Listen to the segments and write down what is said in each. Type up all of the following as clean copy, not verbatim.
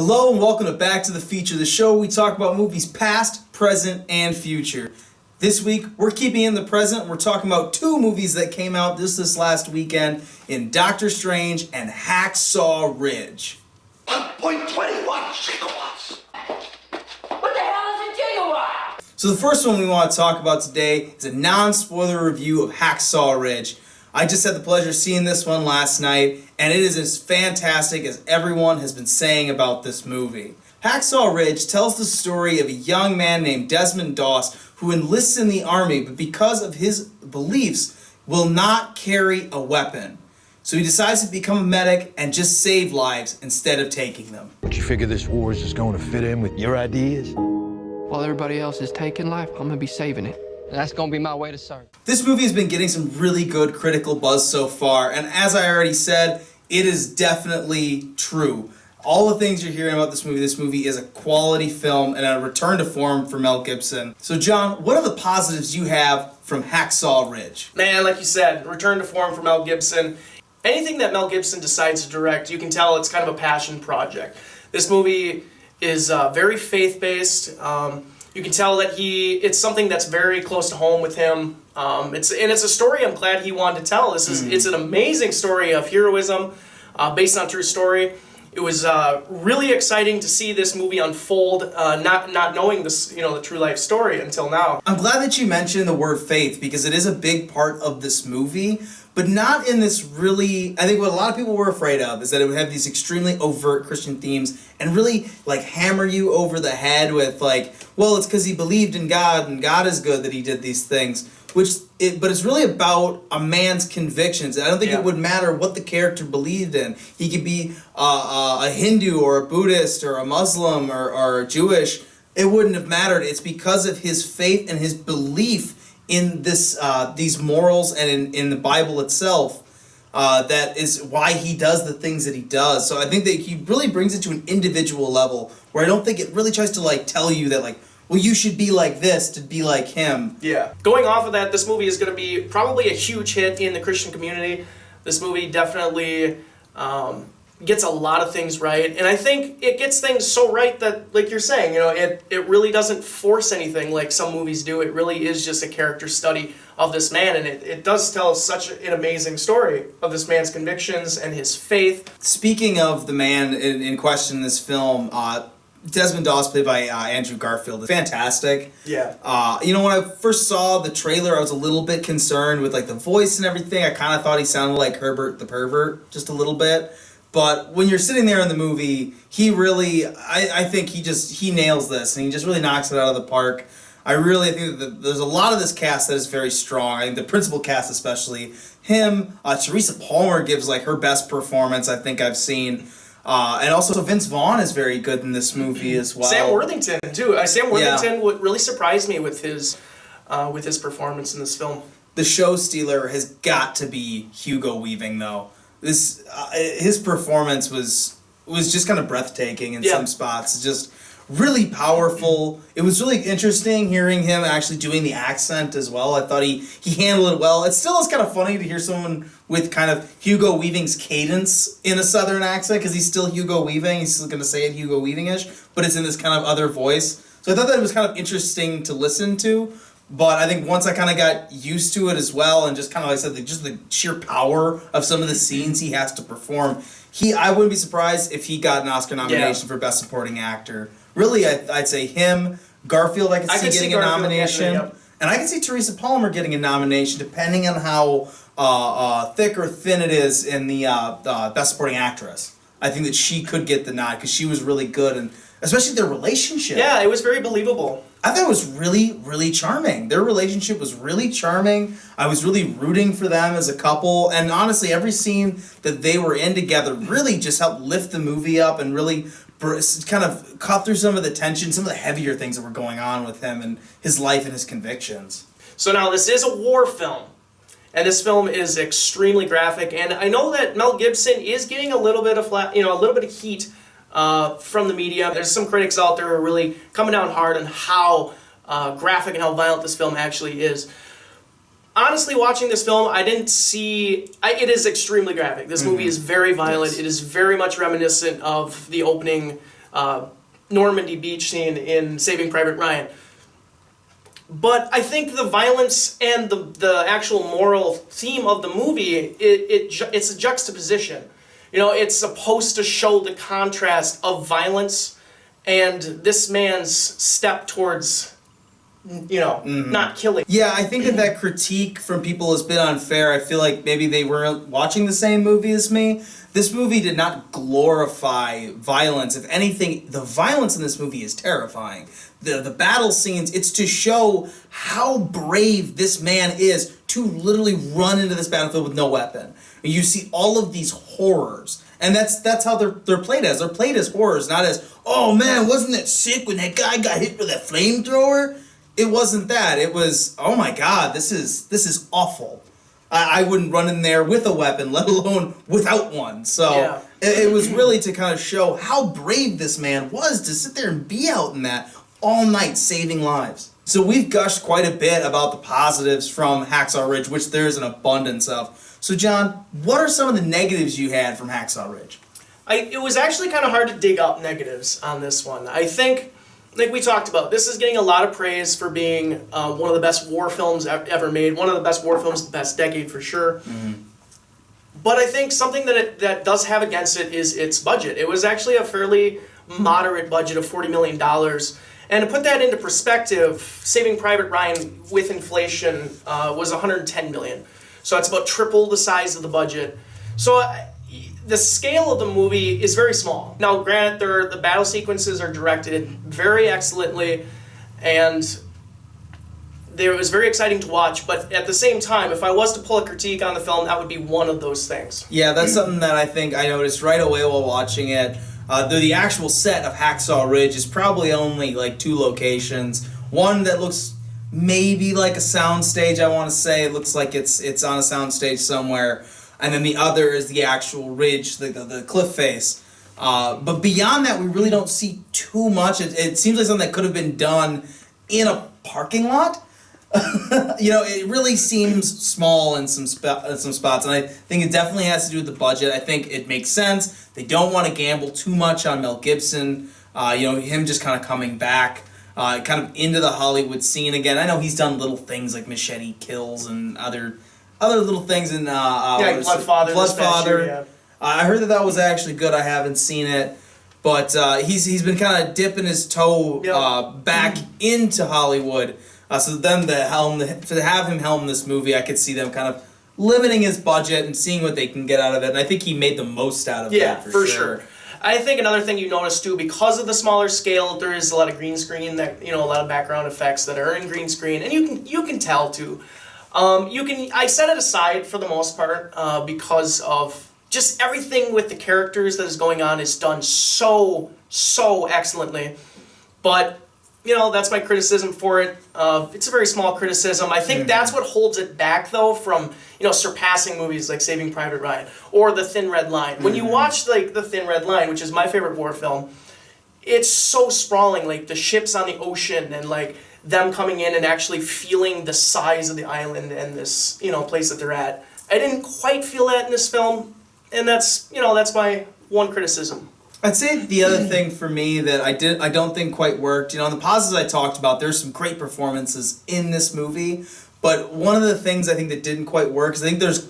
Hello and welcome to Back to the Feature, the show where we talk about movies past, present, and future. This week, we're keeping in the present. We're talking about two movies that came out this last weekend in Doctor Strange and Hacksaw Ridge. 1.21 gigawatts. What the hell is a gigawatt? So the first one we want to talk about today is a non-spoiler review of Hacksaw Ridge. I just had the pleasure of seeing this one last night, and it is as fantastic as everyone has been saying about this movie. Hacksaw Ridge tells the story of a young man named Desmond Doss who enlists in the army, but because of his beliefs, will not carry a weapon. So he decides to become a medic and just save lives instead of taking them. Don't you figure this war is just going to fit in with your ideas? While everybody else is taking life, I'm gonna be saving it. And that's gonna be my way to serve. This movie has been getting some really good critical buzz so far, and as I already said, it is definitely true. All the things you're hearing about this movie is a quality film and a return to form for Mel Gibson. So John, what are the positives you have from Hacksaw Ridge? Man, like you said, return to form for Mel Gibson. Anything that Mel Gibson decides to direct, you can tell it's kind of a passion project. This movie is very faith-based. You can tell that it's something that's very close to home with him. It's a story I'm glad he wanted to tell. It's an amazing story of heroism based on true story. It was really exciting to see this movie unfold, not knowing this, the true life story until now. I'm glad that you mentioned the word faith because it is a big part of this movie, but not in this really, I think what a lot of people were afraid of is that it would have these extremely overt Christian themes and really hammer you over the head with well, it's because he believed in God and God is good that he did these things. But it's really about a man's convictions. I don't think it would matter what the character believed in. He could be a Hindu or a Buddhist or a Muslim or Jewish. It wouldn't have mattered. It's because of his faith and his belief in these morals and in the Bible itself that is why he does the things that he does. So I think that he really brings it to an individual level where I don't think it really tries to tell you that well, you should be like this to be like him. Yeah. Going off of that, this movie is going to be probably a huge hit in the Christian community. This movie definitely gets a lot of things right. And I think it gets things so right that, like you're saying, it really doesn't force anything like some movies do. It really is just a character study of this man. And it does tell such an amazing story of this man's convictions and his faith. Speaking of the man in question in this film, Desmond Doss, played by Andrew Garfield, is fantastic. Yeah. When I first saw the trailer, I was a little bit concerned with the voice and everything. I kind of thought he sounded like Herbert the Pervert, just a little bit. But when you're sitting there in the movie, he really, I think he nails this, and he just really knocks it out of the park. I really think that there's a lot of this cast that is very strong. I think the principal cast especially. Him, Teresa Palmer gives her best performance I think I've seen. And also Vince Vaughn is very good in this movie as well. Sam Worthington too. Sam Worthington really surprised me with his performance in this film. The show stealer has got to be Hugo Weaving though. His performance was just kind of breathtaking in some spots. Just really powerful. It was really interesting hearing him actually doing the accent as well. I thought he handled it well. It still is kind of funny to hear someone with kind of Hugo Weaving's cadence in a southern accent because he's still Hugo Weaving. He's still going to say it Hugo Weaving-ish, but it's in this kind of other voice. So I thought that it was kind of interesting to listen to. But I think once I kind of got used to it as well, and just kind of, like I said, just the sheer power of some of the scenes he has to perform, I wouldn't be surprised if he got an Oscar nomination for Best Supporting Actor. Really, I'd say him, Garfield I could see getting a nomination, and I could see Teresa Palmer getting a nomination depending on how thick or thin it is in the Best Supporting Actress. I think that she could get the nod because she was really good, and especially their relationship. Yeah, it was very believable. I thought it was really, really charming. Their relationship was really charming. I was really rooting for them as a couple. And honestly, every scene that they were in together really just helped lift the movie up and really kind of cut through some of the tension, some of the heavier things that were going on with him and his life and his convictions. So now this is a war film. And this film is extremely graphic. And I know that Mel Gibson is getting a little bit of heat from the media. There's some critics out there who are really coming down hard on how graphic and how violent this film actually is. Honestly, watching this film, I didn't see... it is extremely graphic. This movie is very violent. Yes. It is very much reminiscent of the opening Normandy beach scene in Saving Private Ryan. But I think the violence and the actual moral theme of the movie, it's a juxtaposition. It's supposed to show the contrast of violence and this man's step towards, not killing. Yeah, I think that critique from people has been unfair. I feel like maybe they weren't watching the same movie as me. This movie did not glorify violence. If anything, the violence in this movie is terrifying. The battle scenes, it's to show how brave this man is to literally run into this battlefield with no weapon. You see all of these horrors. And that's how they're played as. They're played as horrors, not as, oh man, wasn't that sick when that guy got hit with that flamethrower? It wasn't that. It was, oh my god, this is awful. I wouldn't run in there with a weapon, let alone without one. So yeah. It was really to kind of show how brave this man was to sit there and be out in that all night saving lives. So we've gushed quite a bit about the positives from Hacksaw Ridge, which there's an abundance of. So John, what are some of the negatives you had from Hacksaw Ridge? It was actually kind of hard to dig up negatives on this one. I think, like we talked about, this is getting a lot of praise for being one of the best war films ever made, one of the best war films of the past decade for sure. Mm-hmm. But I think something that does have against it is its budget. It was actually a fairly moderate budget of $40 million. And to put that into perspective, Saving Private Ryan with inflation was $110 million. So it's about triple the size of the budget. So the scale of the movie is very small. Now, granted, the battle sequences are directed very excellently, and it was very exciting to watch. But at the same time, if I was to pull a critique on the film, that would be one of those things. Yeah, that's something that I think I noticed right away while watching it. The actual set of Hacksaw Ridge is probably only like 2 locations. One that looks maybe like a soundstage, I want to say. It looks like it's on a soundstage somewhere. And then the other is the actual ridge, the cliff face. But beyond that, we really don't see too much. It seems like something that could have been done in a parking lot. It really seems small in some spots, and I think it definitely has to do with the budget. I think it makes sense. They don't want to gamble too much on Mel Gibson. Him just kind of coming back, kind of into the Hollywood scene again. I know he's done little things like Machete Kills and other little things in Bloodfather. Yeah. I heard that was actually good. I haven't seen it, but he's been kind of dipping his toe back into Hollywood. So then to have him helm this movie, I could see them kind of limiting his budget and seeing what they can get out of it. And I think he made the most out of it. Yeah, for sure. I think another thing you notice too, because of the smaller scale, there is a lot of green screen a lot of background effects that are in green screen, and you can tell too. I set it aside for the most part because of just everything with the characters that is going on is done so excellently. But that's my criticism for it. It's a very small criticism. I think that's what holds it back, though, from surpassing movies like Saving Private Ryan or The Thin Red Line. When you watch like The Thin Red Line, which is my favorite war film, it's so sprawling. Like the ships on the ocean and like them coming in and actually feeling the size of the island and this place that they're at. I didn't quite feel that in this film, and that's my one criticism. I'd say the other thing for me that I don't think quite worked, on the positives I talked about, there's some great performances in this movie, but one of the things I think that didn't quite work is I think there's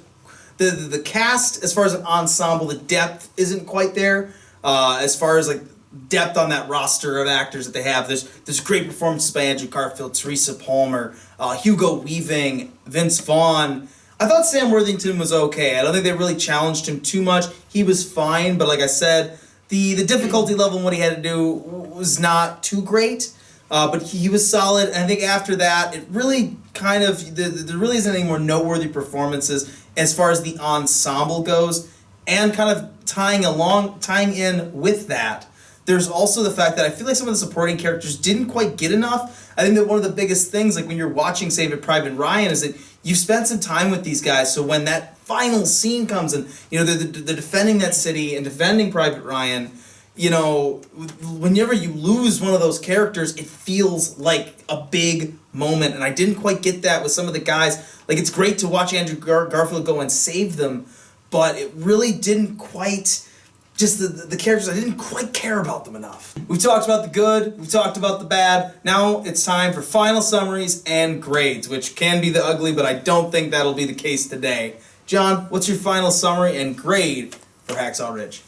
the cast, as far as an ensemble, the depth isn't quite there, as far as like depth on that roster of actors that they have. There's great performances by Andrew Garfield, Teresa Palmer, Hugo Weaving, Vince Vaughn. I thought Sam Worthington was okay. I don't think they really challenged him too much. He was fine, but like I said, the difficulty level in what he had to do was not too great, but he was solid. And I think after that, it really kind of, there really isn't any more noteworthy performances as far as the ensemble goes. And kind of tying in with that, there's also the fact that I feel like some of the supporting characters didn't quite get enough. I think that one of the biggest things, like when you're watching Saving Private Ryan, is that you've spent some time with these guys, so when that final scene comes and they're defending that city and defending Private Ryan, whenever you lose one of those characters, it feels like a big moment, and I didn't quite get that with some of the guys. Like, it's great to watch Andrew Garfield go and save them, but it really didn't quite just the characters, I didn't quite care about them enough. We've talked about the good, we've talked about the bad. Now it's time for final summaries and grades, which can be the ugly, but I don't think that'll be the case today. John, what's your final summary and grade for Hacksaw Ridge?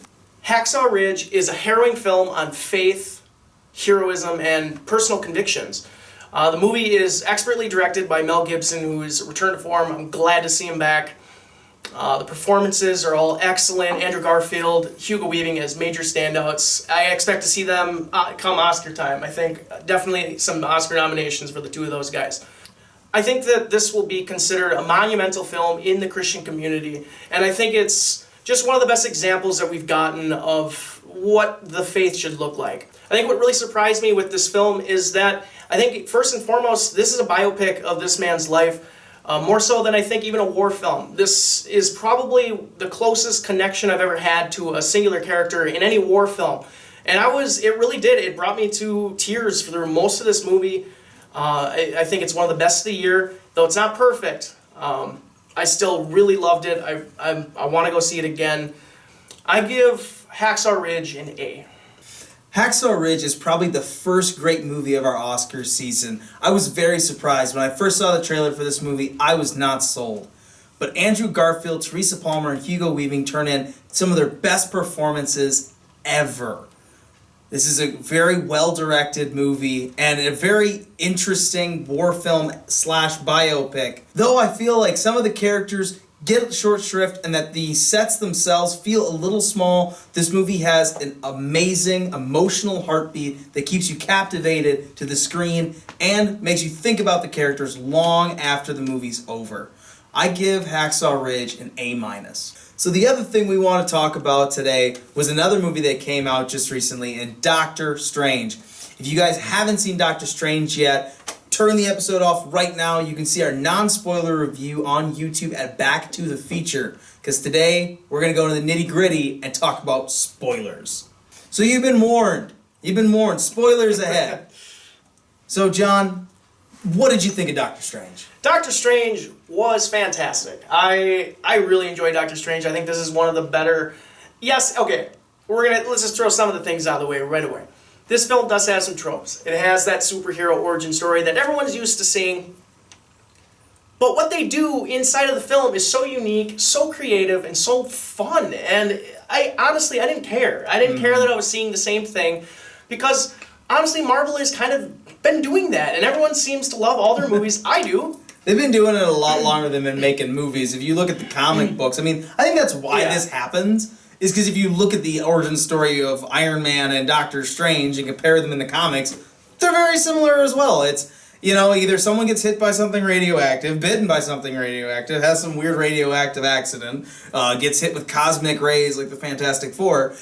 Hacksaw Ridge is a harrowing film on faith, heroism, and personal convictions. The movie is expertly directed by Mel Gibson, who is returned to form. I'm glad to see him back. The performances are all excellent. Andrew Garfield, Hugo Weaving as major standouts. I expect to see them come Oscar time. I think definitely some Oscar nominations for the two of those guys. I think that this will be considered a monumental film in the Christian community, and I think it's just one of the best examples that we've gotten of what the faith should look like. I think what really surprised me with this film is that I think first and foremost, this is a biopic of this man's life. More so than I think even a war film. This is probably the closest connection I've ever had to a singular character in any war film. And it really did. It brought me to tears through most of this movie. I think it's one of the best of the year, though it's not perfect. I still really loved it. I want to go see it again. I give Hacksaw Ridge an A. Hacksaw Ridge is probably the first great movie of our Oscars season. I was very surprised. When I first saw the trailer for this movie, I was not sold. But Andrew Garfield, Teresa Palmer, and Hugo Weaving turn in some of their best performances ever. This is a very well-directed movie and a very interesting war film / biopic. Though I feel like some of the characters get short shrift and that the sets themselves feel a little small, this movie has an amazing emotional heartbeat that keeps you captivated to the screen and makes you think about the characters long after the movie's over. I give Hacksaw Ridge an A-. So the other thing we want to talk about today was another movie that came out just recently, and Doctor Strange. If you guys haven't seen Doctor Strange yet, turn the episode off right now. You can see our non-spoiler review on YouTube at BacktotheFeature, because today we're going to go to the nitty-gritty and talk about spoilers. So you've been warned. You've been warned. Spoilers ahead. So John, what did you think of Doctor Strange? Doctor Strange was fantastic. I really enjoyed Doctor Strange. I think this is one of the better... Yes, okay. Let's just throw some of the things out of the way right away. This film does have some tropes. It has that superhero origin story that everyone's used to seeing. But what they do inside of the film is so unique, so creative, and so fun. And I didn't care. I didn't care that I was seeing the same thing. Because, honestly, Marvel has kind of been doing that. And everyone seems to love all their movies. I do. They've been doing it a lot longer than they've been making movies. If you look at the comic books, I mean, I think that's why this happens. Is because if you look at the origin story of Iron Man and Doctor Strange and compare them in the comics, they're very similar as well. It's, you know, either someone gets hit by something radioactive, bitten by something radioactive, has some weird radioactive accident, gets hit with cosmic rays like the Fantastic Four,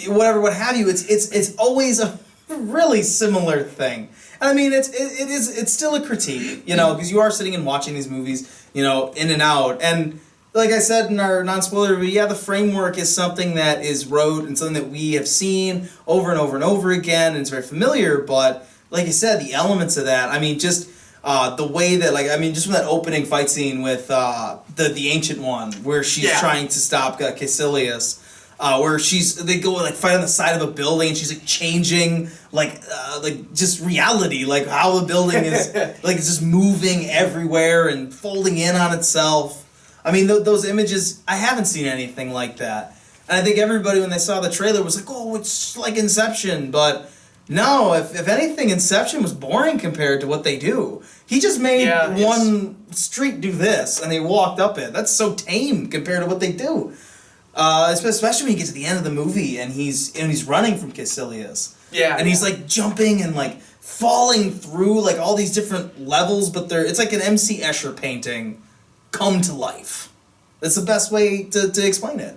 whatever, what have you. It's always a really similar thing. And I mean, it's still a critique, you know, because you are sitting and watching these movies, you know, in and out, and like I said in our non-spoiler review, yeah, the framework is something that is rote and something that we have seen over and over and over again, and it's very familiar, but like you said, the elements of that, I mean, just the way that, like, I mean, just from that opening fight scene with the Ancient One, where she's trying to stop Caecilius, where they go like fight on the side of a building and she's like changing like just reality, like how the building is like it's just moving everywhere and folding in on itself. I mean, those images, I haven't seen anything like that. And I think everybody, when they saw the trailer, was like, oh, it's like Inception. But no, if anything, Inception was boring compared to what they do. He just made one street do this, and they walked up it. That's so tame compared to what they do. Especially when you get to the end of the movie, and he's running from Caecilius. Yeah. And he's, like, jumping and, like, falling through, like, all these different levels, but it's like an M.C. Escher painting come to life. That's the best way to explain it.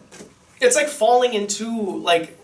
It's like falling into like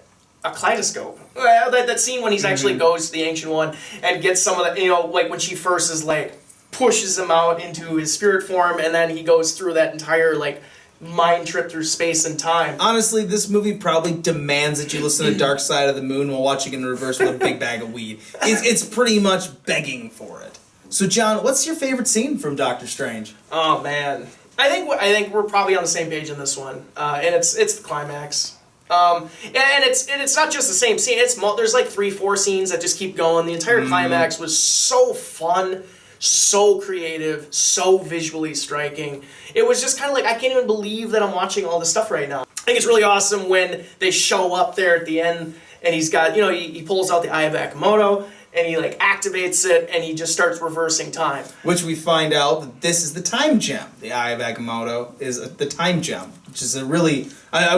a kaleidoscope. That scene when he's actually goes to the Ancient One and gets some of the, you know, like when she first is like pushes him out into his spirit form, and then he goes through that entire like mind trip through space and time. Honestly, this movie probably demands that you listen to Dark Side of the Moon while watching in reverse with a big bag of weed. It's pretty much begging for it. So, John, what's your favorite scene from Doctor Strange? Oh man, I think we're probably on the same page in this one, and it's the climax. And it's not just the same scene. There's like 3-4 scenes that just keep going. The entire climax was so fun, so creative, so visually striking. It was just kind of like, I can't even believe that I'm watching all this stuff right now. I think it's really awesome when they show up there at the end, and he's got, he pulls out the Eye of Agamotto, and he like activates it, and he just starts reversing time. Which we find out that this is the time gem. The Eye of Agamotto is the time gem, which is a really...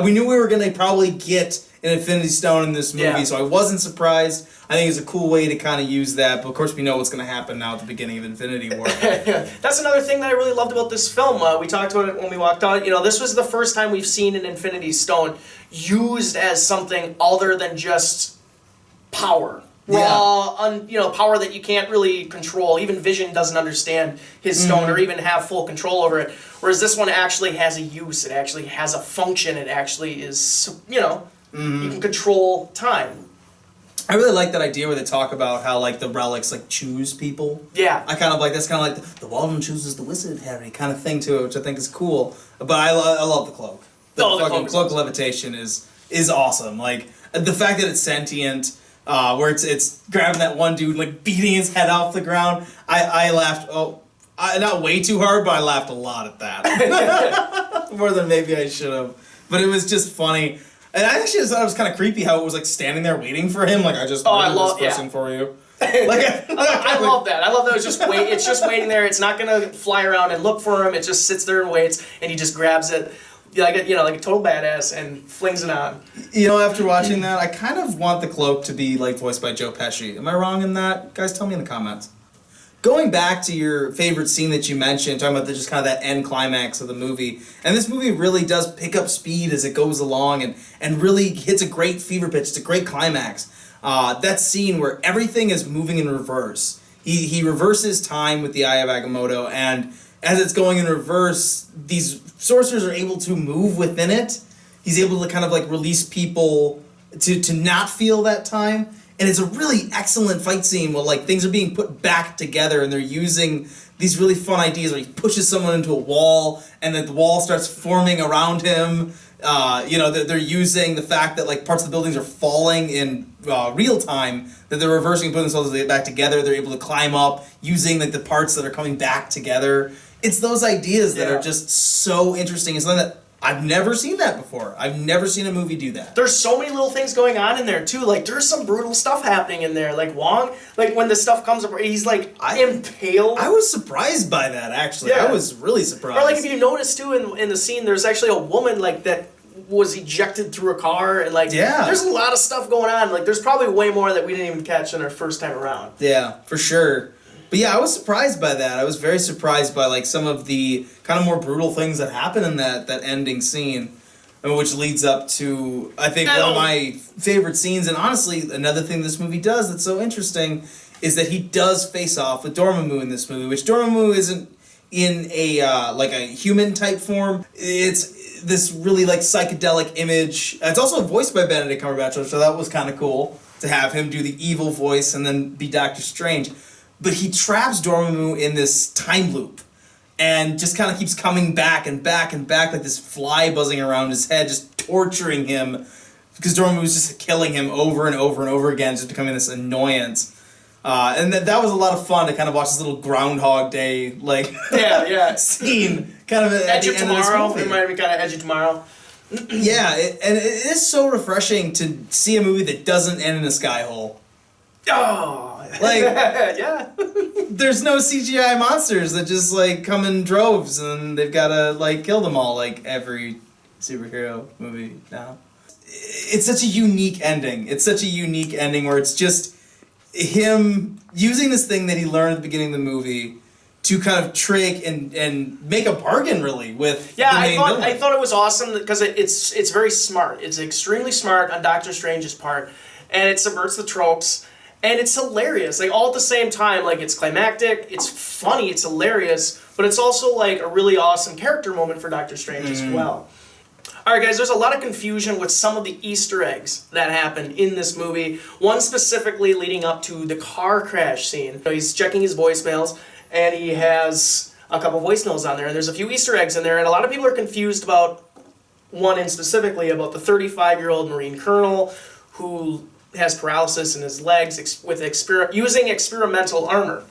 we knew we were going to probably get an Infinity Stone in this movie, so I wasn't surprised. I think it's a cool way to kind of use that, but of course we know what's going to happen now at the beginning of Infinity War. That's another thing that I really loved about this film. We talked about it when we walked out. This was the first time we've seen an Infinity Stone used as something other than just power. Raw, power that you can't really control. Even Vision doesn't understand his stone or even have full control over it. Whereas this one actually has a use. It actually has a function. It actually is, you can control time. I really like that idea where they talk about how, like, the relics, like, choose people. Yeah. I kind of like, that's kind of like the Walden chooses the wizard, Harry, kind of thing to it, which I think is cool. But I love the cloak. The fucking cloak levitation is awesome. Like, the fact that it's sentient... where it's grabbing that one dude, like beating his head off the ground. I laughed, not way too hard, but I laughed a lot at that. More than maybe I should have. But it was just funny. And I actually thought it was kind of creepy how it was like standing there waiting for him. Like, I just murdered this person for you. Like, I love that. I love that it's just waiting there. It's not going to fly around and look for him. It just sits there and waits, and he just grabs it. Like a total badass and flings it on. After watching that, I kind of want the cloak to be like voiced by Joe Pesci. Am I wrong in that? Guys, tell me in the comments. Going back to your favorite scene that you mentioned, talking about just kind of that end climax of the movie, and this movie really does pick up speed as it goes along and really hits a great fever pitch. It's a great climax. That scene where everything is moving in reverse. He reverses time with the Eye of Agamotto, and as it's going in reverse, these sorcerers are able to move within it. He's able to kind of like release people to not feel that time. And it's a really excellent fight scene where like things are being put back together and they're using these really fun ideas where he pushes someone into a wall and then the wall starts forming around him. They're using the fact that like parts of the buildings are falling in real time, that they're reversing and putting themselves back together. They're able to climb up using like the parts that are coming back together. It's those ideas that are just so interesting. It's something that I've never seen that before. I've never seen a movie do that. There's so many little things going on in there too. Like there's some brutal stuff happening in there. Like Wong, like when the stuff comes up, he's like impaled. I was surprised by that actually. Yeah. I was really surprised. Or like if you notice too in the scene, there's actually a woman like that was ejected through a car and like there's a lot of stuff going on. Like there's probably way more that we didn't even catch in our first time around. Yeah, for sure. But yeah, I was surprised by that. I was very surprised by like some of the kind of more brutal things that happen in that ending scene, which leads up to I think one of my favorite scenes. And honestly, another thing this movie does that's so interesting is that he does face off with Dormammu in this movie, which Dormammu isn't in a like a human type form. It's this really like psychedelic image. It's also voiced by Benedict Cumberbatch, so that was kind of cool to have him do the evil voice and then be Doctor Strange. But he traps Dormammu in this time loop and just kind of keeps coming back and back and back like this fly buzzing around his head, just torturing him because Dormammu was just killing him over and over and over again, just becoming this annoyance. And that was a lot of fun to kind of watch this little Groundhog Day like scene kind of at the end of this movie. It might be kind of Edge of Tomorrow. Yeah, and it is so refreshing to see a movie that doesn't end in a sky hole. Oh, like yeah. There's no CGI monsters that just like come in droves and they've got to like kill them all like every superhero movie now. It's such a unique ending. It's such a unique ending where it's just him using this thing that he learned at the beginning of the movie to kind of trick and make a bargain really with the main villain. I thought it was awesome because it's very smart. It's extremely smart on Doctor Strange's part, and it subverts the tropes. And it's hilarious, like all at the same time, like it's climactic, it's funny, it's hilarious, but it's also like a really awesome character moment for Doctor Strange as well. Alright guys, there's a lot of confusion with some of the Easter eggs that happened in this movie. One specifically leading up to the car crash scene. He's checking his voicemails, and he has a couple voicemails on there, and there's a few Easter eggs in there, and a lot of people are confused about one in specifically about the 35-year-old Marine colonel who has paralysis in his legs using experimental armor.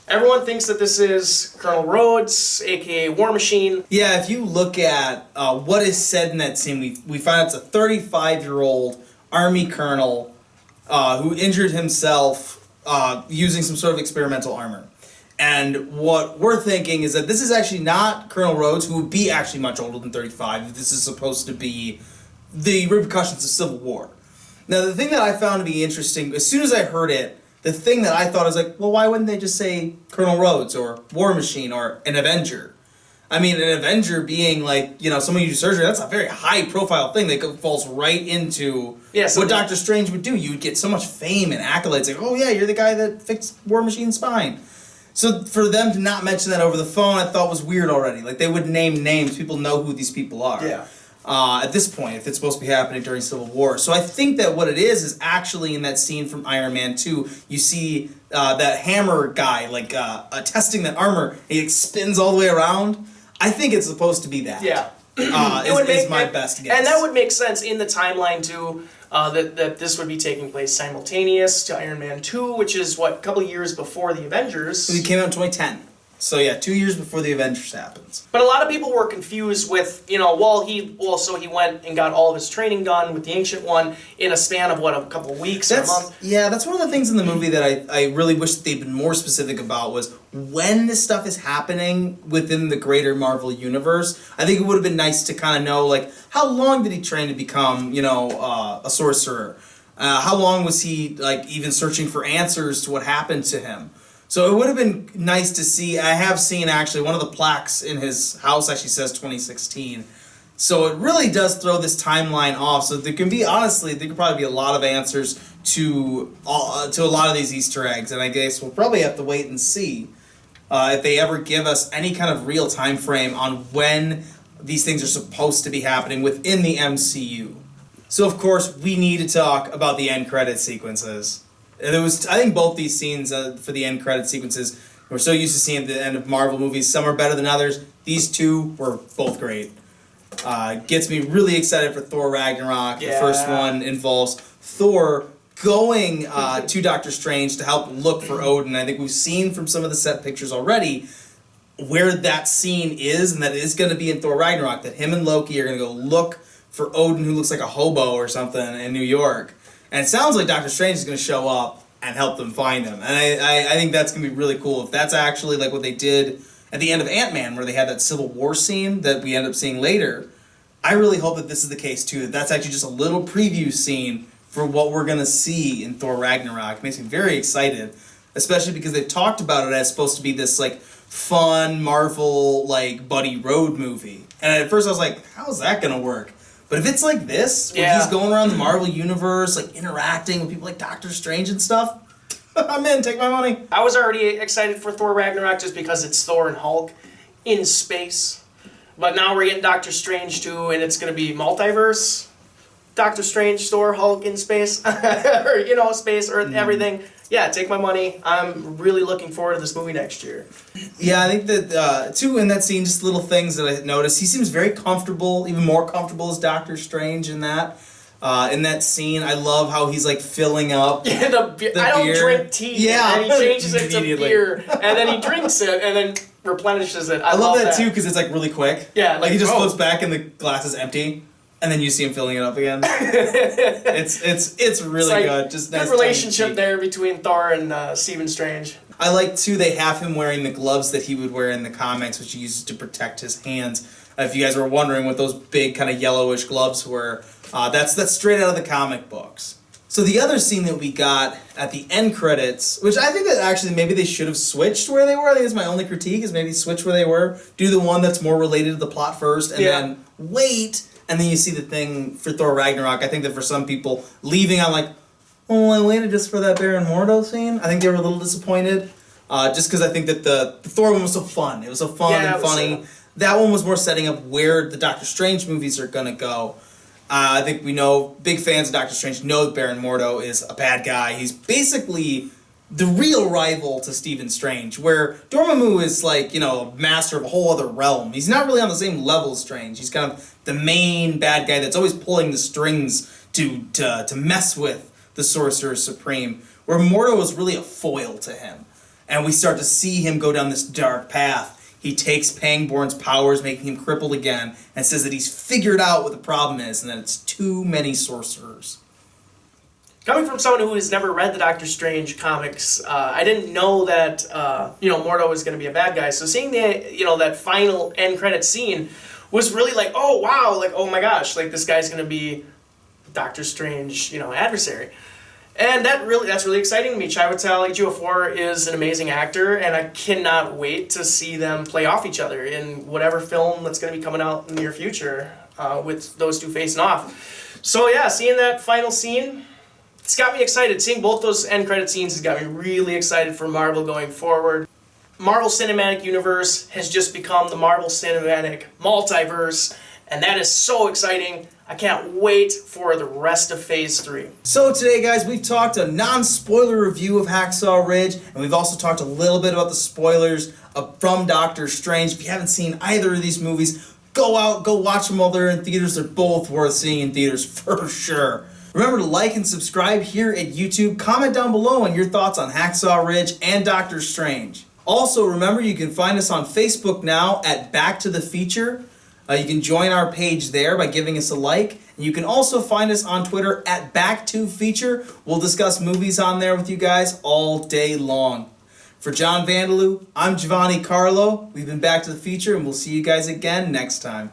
Everyone thinks that this is Colonel Rhodes, aka War Machine. Yeah, if you look at what is said in that scene, we find out it's a 35-year-old Army colonel who injured himself using some sort of experimental armor. And what we're thinking is that this is actually not Colonel Rhodes, who would be actually much older than 35. This is supposed to be the repercussions of Civil War. Now, the thing that I found to be interesting, as soon as I heard it, the thing that I thought is like, well, why wouldn't they just say Colonel Rhodes or War Machine or an Avenger? I mean, an Avenger being like, someone who do surgery, that's a very high-profile thing that falls right into what Doctor Strange would do. You would get so much fame and accolades, like, oh yeah, you're the guy that fixed War Machine's spine. So for them to not mention that over the phone, I thought was weird already. Like, they would name names. People know who these people are. Yeah. At this point, if it's supposed to be happening during Civil War. So I think that what it is actually in that scene from Iron Man 2, you see that hammer guy, testing that armor, he spins all the way around. I think it's supposed to be that. Yeah. Is my best guess. And that would make sense in the timeline, too, that this would be taking place simultaneous to Iron Man 2, which is, a couple years before the Avengers. It came out in 2010. So yeah, 2 years before the Avengers happens. But a lot of people were confused with, he went and got all of his training done with the Ancient One in a span of, a couple of weeks or a month? Yeah, that's one of the things in the movie that I really wish that they'd been more specific about was when this stuff is happening within the greater Marvel universe. I think it would have been nice to kind of know, how long did he train to become, a sorcerer? How long was he, even searching for answers to what happened to him? So it would have been nice to see. I have seen actually one of the plaques in his house actually says 2016. So it really does throw this timeline off. So there could probably be a lot of answers to a lot of these Easter eggs. And I guess we'll probably have to wait and see if they ever give us any kind of real time frame on when these things are supposed to be happening within the MCU. So of course we need to talk about the end credit sequences. I think both these scenes for the end credit sequences, we're so used to seeing at the end of Marvel movies. Some are better than others. These two were both great. Gets me really excited for Thor Ragnarok. Yeah. The first one involves Thor going to Doctor Strange to help look for Odin. I think we've seen from some of the set pictures already where that scene is, and that is going to be in Thor Ragnarok, that him and Loki are going to go look for Odin, who looks like a hobo or something in New York. And it sounds like Doctor Strange is going to show up and help them find him. And I think that's going to be really cool. If that's actually like what they did at the end of Ant-Man, where they had that Civil War scene that we end up seeing later, I really hope that this is the case too. That that's actually just a little preview scene for what we're going to see in Thor Ragnarok. It makes me very excited, especially because they've talked about it as supposed to be this fun Marvel buddy road movie. And at first I was like, how's that going to work? But if it's like this, where he's going around the Marvel universe, interacting with people like Doctor Strange and stuff, I'm in. Take my money. I was already excited for Thor Ragnarok just because it's Thor and Hulk in space. But now we're getting Doctor Strange too, and it's going to be multiverse. Doctor Strange, Thor, Hulk in space, or space, Earth, everything. Yeah, take my money. I'm really looking forward to this movie next year. Yeah, I think that, too, in that scene, just little things that I noticed. He seems very comfortable, even more comfortable as Doctor Strange in that. In that scene, I love how he's, filling up I don't drink tea. Yeah. And he changes it to beer, and then he drinks it, and then replenishes it. I love that, too, because it's, really quick. Yeah. He just flips back and the glass is empty. And then you see him filling it up again. It's really good. Just nice good relationship there between Thor and Stephen Strange. I like too. They have him wearing the gloves that he would wear in the comics, which he uses to protect his hands. If you guys were wondering what those big kind of yellowish gloves were, that's straight out of the comic books. So the other scene that we got at the end credits, which I think that actually maybe they should have switched where they were. I think it's my only critique is maybe switch where they were. Do the one that's more related to the plot first, and then wait. And then you see the thing for Thor Ragnarok. I think that for some people, leaving, I'm like, oh, I waited just for that Baron Mordo scene. I think they were a little disappointed. Just because I think that the Thor one was so fun. It was so fun and funny. That one was more setting up where the Doctor Strange movies are going to go. I think we know, big fans of Doctor Strange know that Baron Mordo is a bad guy. He's basically the real rival to Stephen Strange, where Dormammu is like, master of a whole other realm. He's not really on the same level as Strange. He's kind of the main bad guy that's always pulling the strings to mess with the Sorcerer Supreme, where Mordo is really a foil to him. And we start to see him go down this dark path. He takes Pangborn's powers, making him crippled again, and says that he's figured out what the problem is, and that it's too many sorcerers. Coming from someone who has never read the Doctor Strange comics, I didn't know that Mordo was going to be a bad guy. So seeing that final end credit scene was really like, oh wow, like oh my gosh, like this guy's going to be Doctor Strange, adversary. And that's really exciting to me. Chiwetel Ejiofor is an amazing actor, and I cannot wait to see them play off each other in whatever film that's going to be coming out in the near future with those two facing off. So yeah, seeing that final scene, it's got me excited. Seeing both those end credit scenes has got me really excited for Marvel going forward. Marvel Cinematic Universe has just become the Marvel Cinematic Multiverse, and that is so exciting. I can't wait for the rest of Phase 3. So today, guys, we've talked a non-spoiler review of Hacksaw Ridge, and we've also talked a little bit about the spoilers from Doctor Strange. If you haven't seen either of these movies, go watch them while they're in theaters. They're both worth seeing in theaters for sure. Remember to like and subscribe here at YouTube. Comment down below on your thoughts on Hacksaw Ridge and Doctor Strange. Also, remember you can find us on Facebook now at BacktotheFeature. You can join our page there by giving us a like. And you can also find us on Twitter at BacktoFeature. We'll discuss movies on there with you guys all day long. For John Vandaloo, I'm Giovanni Carlo. We've been Back to the Feature, and we'll see you guys again next time.